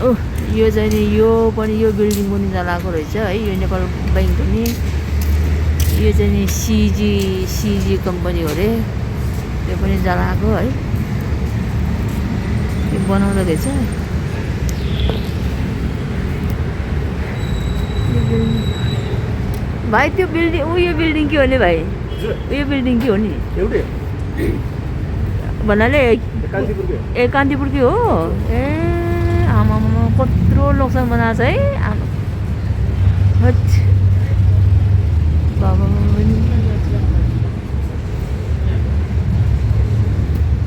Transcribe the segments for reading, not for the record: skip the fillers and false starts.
ओह यो चाहिँ नि यो पनि यो बिल्डिङ पनि जलाएको रहेछ है यो नेपाल बैंक पनि यो चाहिँ नि सिजी कम्पनी हो रे त्यो पनि जलाएको है यो बनाउँदै रहेछ भाइ त्यो बिल्डिङ यो बिल्डिङ के हो नि भाइ यो बिल्डिङ के हो नि एउटै भन्नाले कान्तिपुरकै कान्तिपुरकै हो ए आमा कत्रो नोक्सान बनाएको छ है आमा बाबा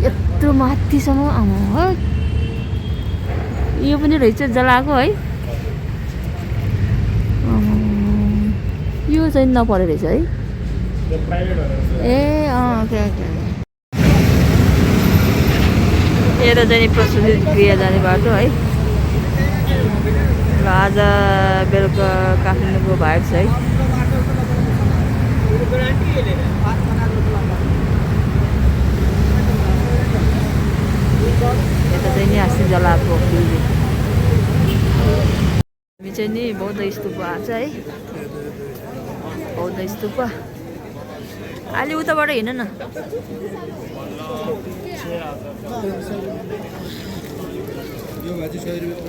यत्रो माथिसम्म आमा यो पनि रहेछ जलाएको है यो चाहिँ नपरे रहेछ है ए ओके यता चाहिँ प्रस्तुति क्रिया जाने बाटो है र आज बेलुका काठमाडौँको भाइब छ है यता चाहिँ नि अस्ति जलाएको बिल्डिङ हामी चाहिँ नि बौद्ध स्तूप आएको छ है बौद्ध स्तूप अलि उताबाट हिँड न यो भाजी 100 रुपैयाँ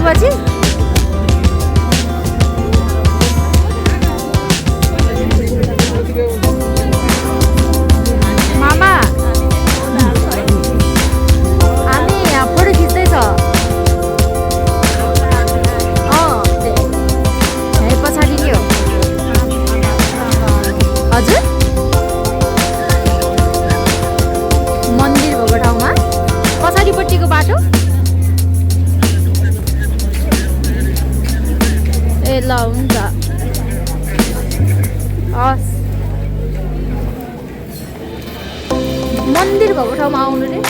पछि मामा हामी यहाँ फोटो खिच्दैछ यही पछाडि नै हो हजुर मन्दिर भएको ठाउँमा पछाडिपट्टिको बाटो ए ल हुन्छ हस् मन्दिर भएको ठाउँमा आउनु रे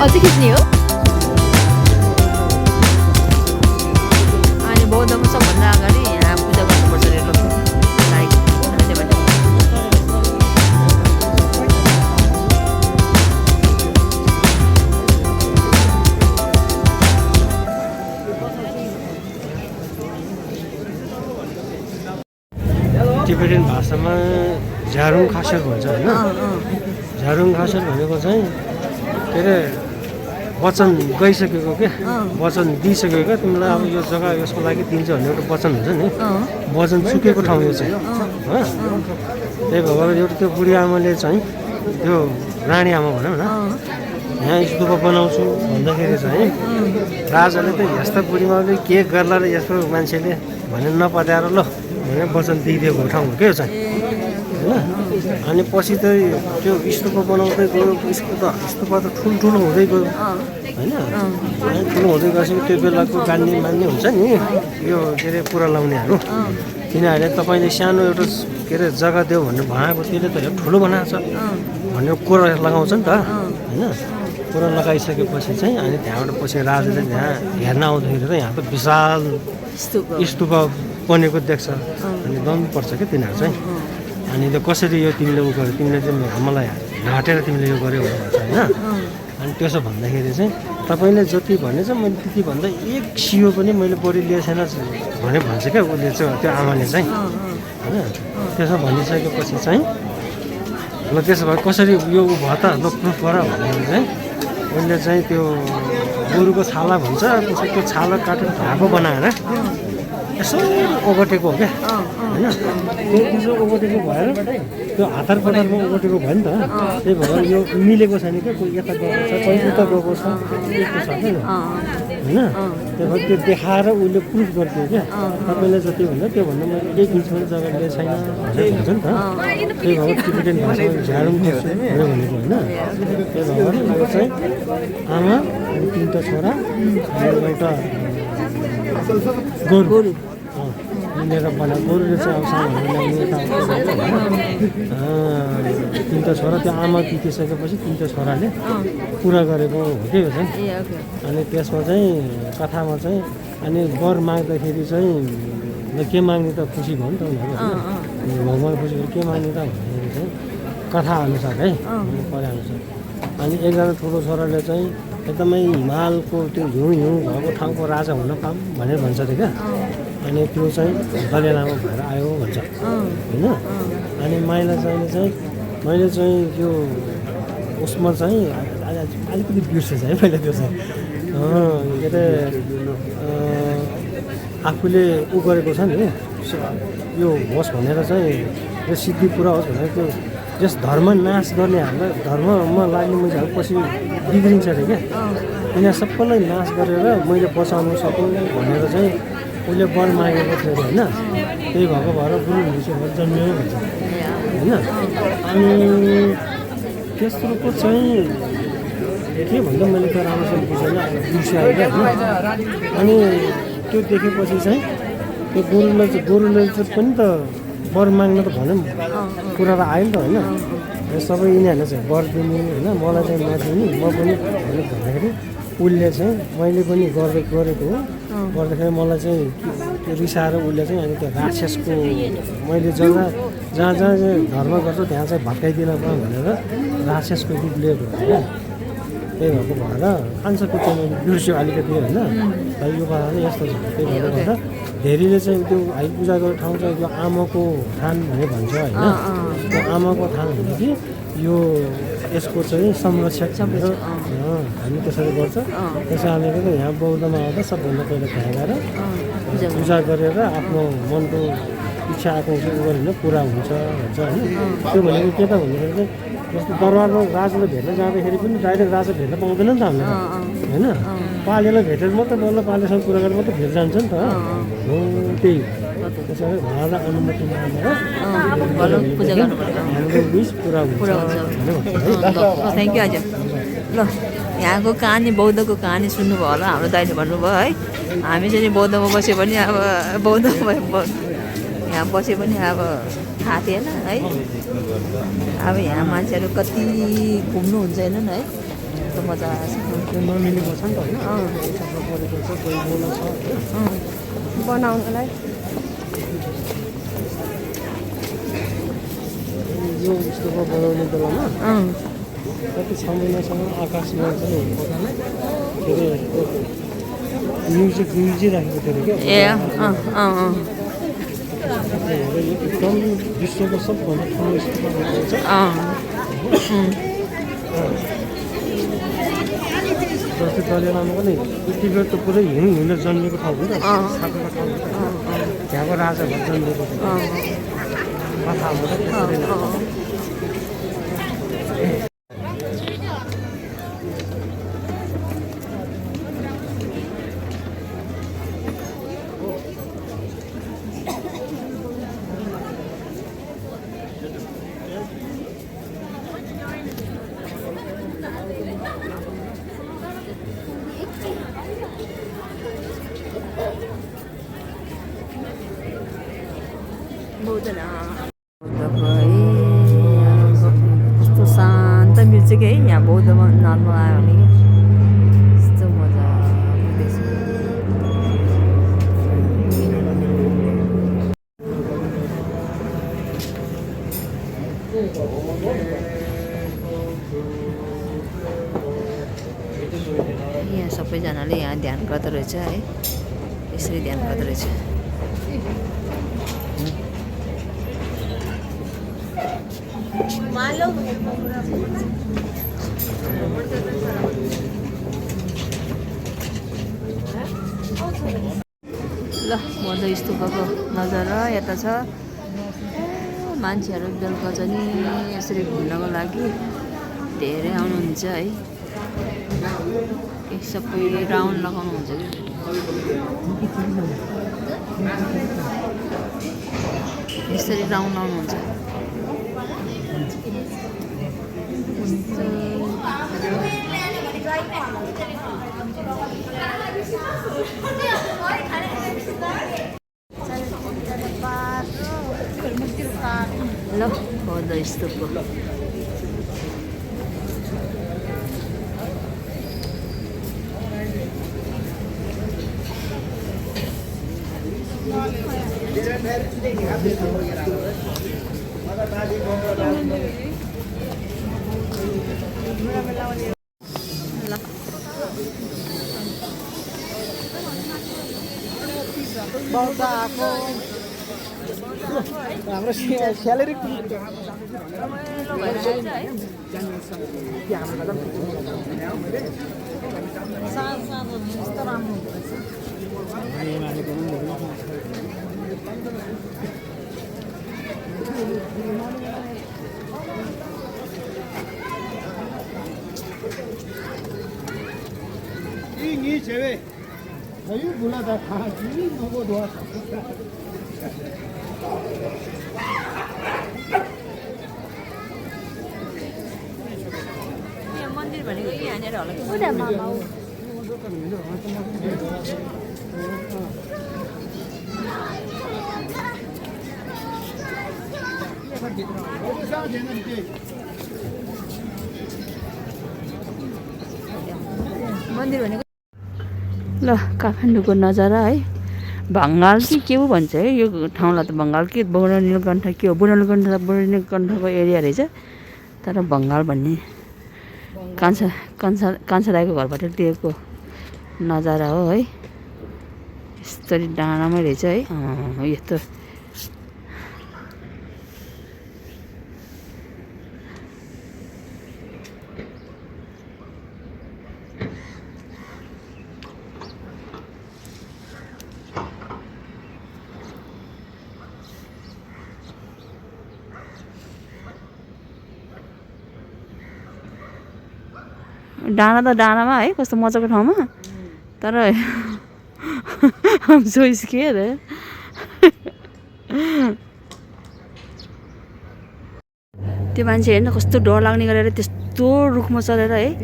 अझै खिच्ने हो अनि बौद्धमा सबभन्दा अगाडि यहाँ पूजा गर्नुपर्छ रे टिबेटन भाषामा झारुङ खासर भन्छ होइन झारुङ खासर भनेको चाहिँ के अरे वचन गइसकेको क्या वचन दिइसकेको क्या तिमीलाई अब यो जग्गा यसको लागि दिन्छ भन्ने एउटा वचन हुन्छ नि वचन चुकेको ठाउँ यो चाहिँ हो त्यही भएर एउटा त्यो बुढी आमाले चाहिँ त्यो रानी आमा भनौँ न यहाँ स्तूप बनाउँछु भन्दाखेरि चाहिँ राजाले त यस्ता बुढीमाले के गर्ला र यस्तो मान्छेले भने नपत्याएर ल भनेर वचन दिइदिएको ठाउँ हो क्या यो चाहिँ होइन अनि पछि त त्यो स्तूप बनाउँदै गयो स्तूप त ठुल्ठुलो हुँदै गयो होइन अनि ठुलो हुँदै गएपछि त्यो बेलाको गान्ने मान्ने हुन्छ नि यो के अरे पुरा लाउनेहरू तिनीहरूले तपाईँले सानो एउटा के अरे जग्गा देऊ भनेर भनेको त्यसले त ठुलो बनाएको छ भनेर कुरा लगाउँछ नि त होइन कुरा लगाइसकेपछि चाहिँ अनि त्यहाँबाट पछि राजाले त्यहाँ हेर्न आउँदाखेरि त यहाँ त विशाल स्तूप बनेको देख्छ अनि दम्नु पर्छ क्या तिनीहरू चाहिँ अनि त कसरी यो तिमीले उ गर्यो तिमीले चाहिँ मलाई ढाँटेर तिमीले यो गर्यो भनेर भन्छ होइन अनि त्यसो भन्दाखेरि चाहिँ तपाईँले जति भनेछ मैले त्यति भन्दा एक सियो पनि मैले बढी लिएको छैन भने भन्छ क्या उसले चाहिँ त्यो आमाले चाहिँ होइन त्यसो भनिसकेपछि चाहिँ ल त्यसो भए कसरी यो उ भयो त ल प्रुफ गर भनेर चाहिँ उसले चाहिँ त्यो गोरुको छाला भन्छ त्यसपछि त्यो छाला काटेर धागो बनाएर यसो ओगटेको हो क्या होइन त्यसो ओगटेको भएर त्यो हतार पतारमा ओगटेको भयो नि त त्यही भएर यो मिलेको छैन क्या कोही यता गएको छ कोही उता गएको छ त्यस्तो छ क्या होइन त्यही भएर त्यो देखाएर उसले प्रुफ गर्थ्यो क्या तपाईँले जति भन्दा त्योभन्दा मैले 1 इन्च पनि जग्गा लिएको छैन भनेर भन्छ नि त त्यही भएर टिबिटेन भाषामा झाडुङ खोज्छु भनेको होइन त्यही भएर यो चाहिँ आमा अनि 3टा छोरा अनि एउटा गोरु मिलेर बनाएको गोरुले चाहिँ अब सामानहरू ल्याउने यता 3टा छोरा त्यो आमा बितिसकेपछि 3टा छोराले पुरा गरेको हो कि यो चाहिँ अनि त्यसमा चाहिँ कथामा चाहिँ अनि वर माग्दाखेरि चाहिँ के माग्ने त खुसी भयो नि त उनीहरू होइन भगवान् खुसी भयो के माग्ने त भन्दाखेरि चाहिँ कथाअनुसार है पढाअनुसार अनि एकजना ठुलो छोराले चाहिँ एकदमै हिमालको त्यो हिउँ भएको ठाउँको राजा हुन पाऊँ भनेर भन्छ अरे क्या अनि त्यो चाहिँ दले लामा भएर आयो भन्छ होइन अनि माइला चाहिँ मैले चाहिँ त्यो उसमा चाहिँ अलिकति बिर्सेछ है मैले त्यो चाहिँ के अरे आफूले उ गरेको छ नि यो होस् भनेर चाहिँ यो सिद्धि पुरा होस् भनेर त्यो जस धर्म नाश गर्नेहरूलाई धर्ममा लाग्ने मान्छेहरू पछि बिग्रिन्छ अरे क्या यिनीहरू सबैलाई नाश गरेर मैले बचाउनु सकौँ भनेर चाहिँ उसले वर मागेको थियो होइन त्यही भएको भएर गुरु भविष्यबाट जन्मियो भन्छ होइन अनि तेस्रोको चाहिँ के भन्दा मैले त राम्रोसँग बुझेन बिर्सिआयो क्या होइन अनि त्यो देखेपछि चाहिँ त्यो गोरुले चाहिँ पनि त वर माग्न त भनौँ कुरा त आयो नि त होइन सबै यिनीहरूले चाहिँ वर दिने होइन मलाई चाहिँ नदिने म पनि भनेर भन्दाखेरि उसले चाहिँ मैले पनि गरेको हो गर्दाखेरि मलाई चाहिँ त्यो रिसाएर उसले चाहिँ अनि त्यो राक्षसको मैले जहाँ चाहिँ धर्म गर्छु त्यहाँ चाहिँ भत्काइदिन पाऊँ भनेर राक्षसको रूप लिएको हो क्या त्यही भएको भएर आन्सरको चाहिँ मैले बिर्स्यो अलिकति होइन यो कुरा नै यस्तो छ त्यही भएर गर्दा धेरैले चाहिँ त्यो हाई पूजा गर्ने ठाउँ चाहिँ त्यो आमाको थान भनेर भन्छ होइन त्यो आमाको थान भनेपछि यो यसको चाहिँ संरक्षक हामी त्यसरी गर्छ त्यसै कारणले यहाँ बौद्धमा आउँदा सबभन्दा पहिला त्यहाँ गएर पूजा गरेर आफ्नो मनको इच्छा आकाङ्क्षा गरेर पुरा हुन्छ भन्छ होइन त्यो भनेको के त भन्दाखेरि चाहिँ जस्तो दरबारमा राजाले भेट्न जाँदाखेरि पनि डाइरेक्ट राजा भेट्न पाउँदैन नि त हामीले होइन पालेलाई भेटेर मात्रै बल्ल पालेसँग कुरा गरेर मात्रै भेट जान्छ नि त हो त्यही त्यसरी उहाँलाई अनुमति मागेर हाम्रो विश पुरा हुन्छ थ्याङ्क यू हजुर ल यहाँको कहानी बौद्धको कहानी सुन्नुभयो होला हाम्रो दाइले भन्नुभयो है हामी चाहिँ बौद्धमा बस्यो भने अब बौद्धमा यहाँ बस्यो भने अब थाहा थिएन है अब यहाँ मान्छेहरू कति घुम्नुहुन्छ हेर्नु है कस्तो मजा आएको नमिलेको छ नि त होइन बनाउनलाई यो यस्तोको बनाउने बेलामा कति 6 महिनासम्म आकाशमा चाहिँ के अरे म्युजिक राखेको थियो क्या एकदम विश्वको सबभन्दा ठुलो स्तूप जस्तै दले लामाको नि यति बेर त पुरै हिउँले जन्मेको ठाउँ हो नि त सातवटा ठाउँ त्यहाँको राजा भएर जन्मेको थियो कथा हो कस्तो शान्त मिल्छ कि है यहाँ बौद्धमा नर्मल आयो भने यस्तो मजा देख्छ। यहाँ सबैजनाले यहाँ ध्यान गर्दो रहेछ है, यसरी ध्यान गर्दो रहेछ। ल बौद्ध स्तूपको नजारा यता छ। मान्छेहरू बेलुका चाहिँ नि यसरी घुम्नको लागि धेरै आउनुहुन्छ है। सबै राउन्ड लगाउनुहुन्छ कि यसरी राउन्ड लाउनुहुन्छ। ल बौद्ध स्तूपको हाम्रो salary ini cewek ayo bola dah haji nombor 2 मन्दिर भनेको यहाँनिर होला कि मन्दिर भनेको ल काठमाडौँको नजारा है। भङ्गाल कि के हो भन्छ है यो ठाउँलाई त, भङ्गाल कि बुढा नीलकण्ठ के हो, बुढा नीलकण्ठको एरिया रहेछ तर भङ्गाल भन्ने कान्छा राईको घरबाट लिएको नजारा हो है। यस्तरी डाँडामै रहेछ है यस्तो। डाँडा त डाँडामा है, कस्तो मजाको ठाउँमा तर सोच के अरे त्यो मान्छे हेर्न कस्तो डर लाग्ने गरेर त्यस्तो रुखमा चढेर है।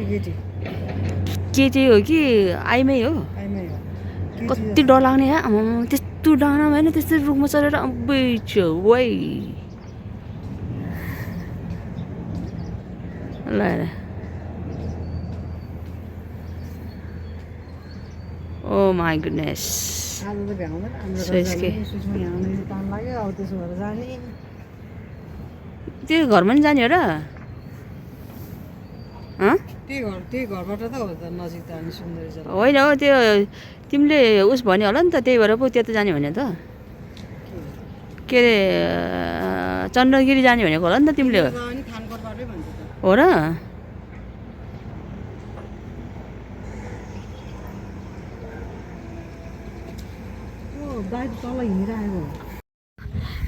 केटी हो कि आइमै हो, कति डर लाग्ने है त्यस्तो डाँडामा होइन, त्यस्तो रुखमा चढेर अबै वै ल हेर। Oh my goodness. त्यो घरमा नि जाने हो र? त्यही घरबाट त हो त नजिक त हामी सुन्दरी छ। होइन हो त्यो तिमीले उस भन्यो होला नि त, त्यही भएर पो त्यता जाने भने त के अरे चन्द्रगिरी जाने भनेको होला नि त तिमीले, हो र?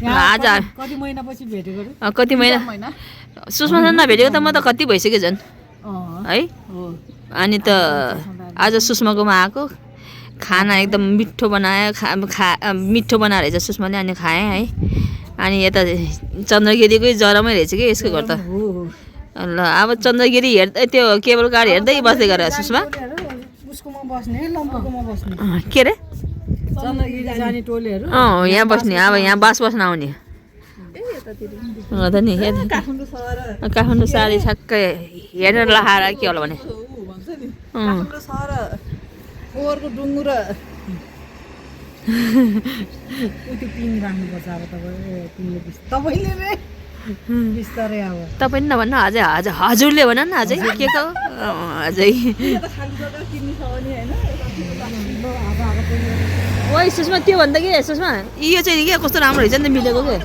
आज कति महिनापछि भेटेको कति महिना सुषमासँग नभेटेको त म त कति भइसक्यो झन् है। अनि त आज सुषमाकोमा आएको, खाना एकदम मिठो बनायो, मिठो बनाएर रहेछ सुषमाले, अनि खाएँ है। अनि यता चन्द्रगिरीकै जरामै रहेछ कि यसको घर त। ल अब चन्द्रगिरी हेर्दै त्यो केबल कार हेर्दै बस्दै गरेर सुषमा के अरे चन्द्रगिरी जाने टोलीहरू यहाँ बस्ने, अब यहाँ बस्न आउने त नि काठमाडौँ साडी ठ्याक्कै हेरेर लगाएर के होला भने काठमाडौँ सहर फोहोरको डुङ्गु र त्यो पिन राख्नुपर्छ अब तपाईँले नै बिस्तारै अब तपाईँ पनि नभन्नु अझै हजुरले भन न अझै के को अझै खाली जग्गा किन्ने छ भने होइन ओइ सुषमा त्यो भन्दा कि सुषमा यो चाहिँ के कस्तो राम्रो रहेछ नि त मिलेको के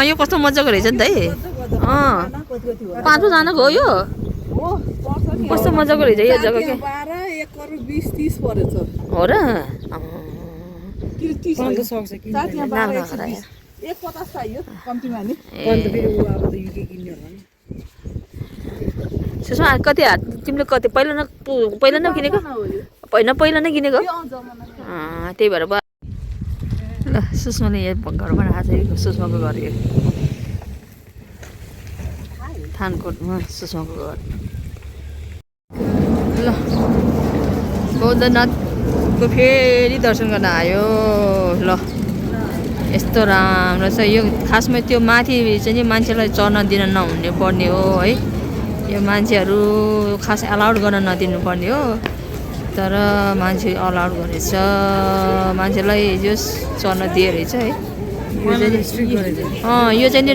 यो कस्तो मजाको रहेछ नि त है 5-6जनाको हो यो कस्तो मजाको रहेछ यो जग्गा के 12 1 करोड 20 30 परेछ हो र सक्छ कि एक 50 चाहियो कम्तीमा नि सुषमा कति तिमीले कति पहिला नै किनेको पहिला नै किनेको त्यही भएर ल सुषमाले यहाँ घरबाट आएको छ सुषमाको घर यो थानकोटमा सुषमाको घर ल बौद्धनाथको फेरि दर्शन गर्न आयो ल यस्तो राम्रो छ यो खासमा त्यो माथि चाहिँ नि मान्छेलाई चढ्न दिन नहुने पर्ने हो है यो मान्छेहरू खास अलाउड गर्न नदिनु पर्ने हो तर मान्छे अलाउड गरेछ मान्छेलाई जस चढ्न दिए रहेछ है यो चाहिँ नि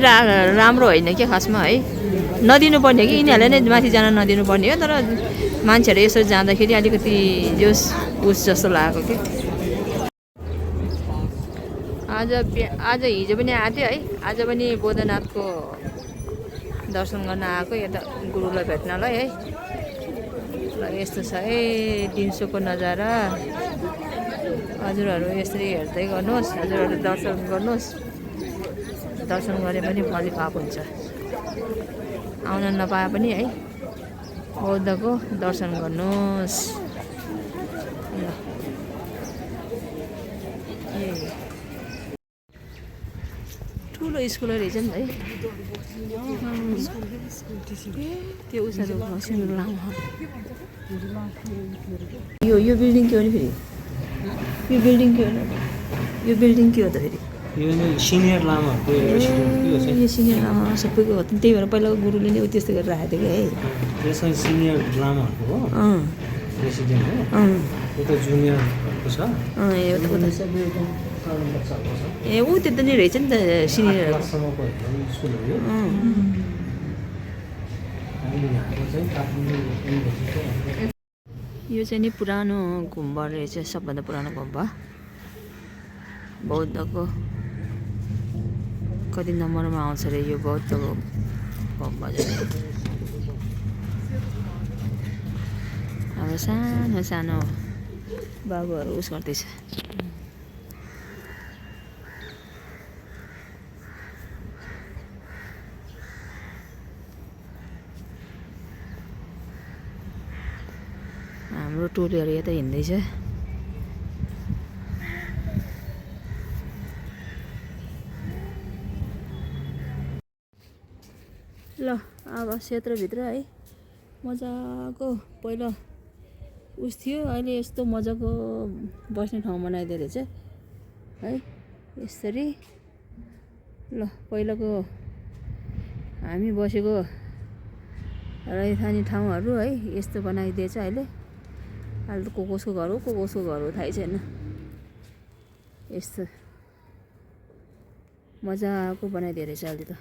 राम्रो होइन क्या खासमा है नदिनु पर्ने कि यिनीहरूले नै माथि जान नदिनु पर्ने हो तर मान्छेहरू यसरी जाँदाखेरि अलिकति जोस उस जस्तो लागेको कि आज हिजो पनि आएको थियो है आज पनि बौद्धनाथको दर्शन गर्न आएको यता गुरुलाई भेट्नलाई है ल यस्तो छ है दिउँसोको नजारा हजुरहरू यसरी हेर्दै गर्नुहोस् हजुरहरू दर्शन गर्नुहोस् दर्शन गरे पनि फली पाप हुन्छ आउन नपाए पनि है बौद्धको दर्शन गर्नुहोस् ल ठुलो स्कुल रहेछ नि है त्यो उषाको सिन्दुर लामो यो बिल्डिङ के हो नि फेरि यो बिल्डिङ के हो त फेरि यो सिनियर लामाहरूको यो सिनियर लामा सबैको हो त्यही भएर पहिलाको गुरुले नै त्यस्तो गरेर राखेको थियो कि है यसमा सिनियर लामाहरूको हो प्रेसिडेन्ट हो यो त जुनियरको छ ए ऊ त्यो त नि रहेछ नि त सिनियर यो चाहिँ नि पुरानो गुम्बा रहेछ सबभन्दा पुरानो गुम्बा बौद्धको कति नम्बरमा आउँछ अरे यो बौद्धको गुम्बा चाहिँ अब सानो सानो बाबुहरू उस गर्दैछ हाम्रो टोलीहरू यता हिँड्दैछ ल अब क्षेत्रभित्र है मजाको पहिला उस थियो अहिले यस्तो मजाको बस्ने ठाउँ बनाइदिएको रहेछ है यसरी ल पहिलाको हामी बसेको रैथाने ठाउँहरू है यस्तो बनाइदिएछ अहिले अहिले त कसको घर हो थाहै छैन यस्तो मजाको बनाइदिएको रहेछ अहिले त